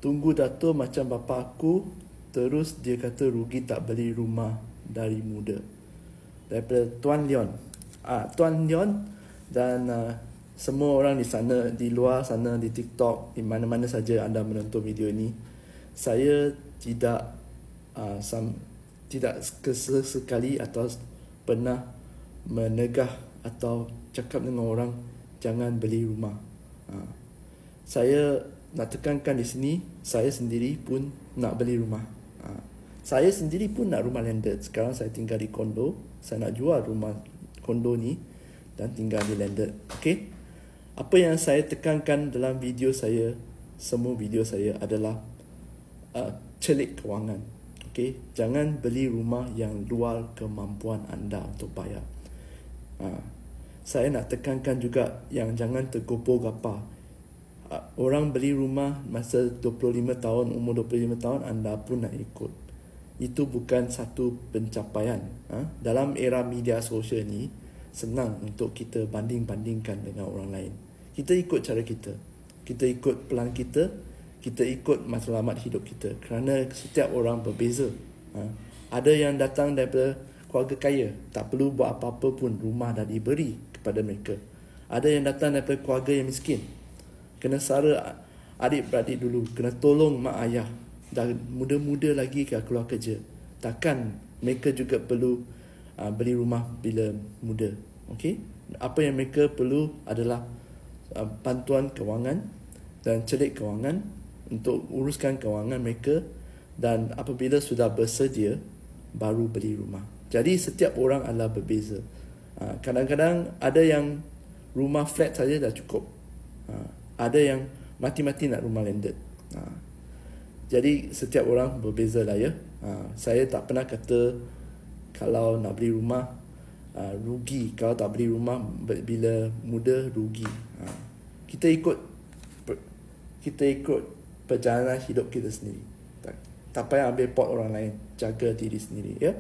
tunggu Dato' macam bapa aku, terus dia kata rugi tak beli rumah dari muda. Daripada Tuan Leon. Tuan Leon dan semua orang di sana, di luar sana, di TikTok, di mana-mana saja anda menonton video ini, saya tidak sesekali atau pernah menegah atau cakap dengan orang jangan beli rumah. Saya nak tekankan di sini, saya sendiri pun nak beli rumah. Saya sendiri pun nak rumah landed. Sekarang saya tinggal di kondo. Saya nak jual rumah kondo ni dan tinggal di landed. Okey? Apa yang saya tekankan dalam video saya, semua video saya adalah celik kewangan. Okey? Jangan beli rumah yang luar kemampuan anda untuk bayar. Saya nak tekankan juga yang jangan tergopoh-gapah. Orang beli rumah masa 25 tahun, umur 25 tahun, anda pun nak ikut. Itu bukan satu pencapaian. Dalam era media sosial ni, senang untuk kita banding-bandingkan dengan orang lain. Kita ikut cara kita. Kita ikut pelan kita. Kita ikut matlamat hidup kita. Kerana setiap orang berbeza. Ada yang datang daripada keluarga kaya. Tak perlu buat apa-apa pun. Rumah dah diberi kepada mereka. Ada yang datang daripada keluarga yang miskin. Kena sara adik-beradik dulu. Kena tolong mak ayah. Dah muda-muda lagi keluar kerja. Takkan mereka juga perlu beli rumah bila muda. Okey? Apa yang mereka perlu adalah bantuan kewangan dan celik kewangan untuk uruskan kewangan mereka, dan apabila sudah bersedia baru beli rumah. Jadi setiap orang adalah berbeza. Kadang-kadang ada yang rumah flat saja dah cukup. Ada yang mati-mati nak rumah landed. Jadi setiap orang berbeza lah ya. Saya tak pernah kata kalau nak beli rumah rugi. Kalau tak beli rumah bila muda rugi. Kita ikut perjalanan hidup kita sendiri. Tak payah ambil pot orang lain. Jaga diri sendiri ya.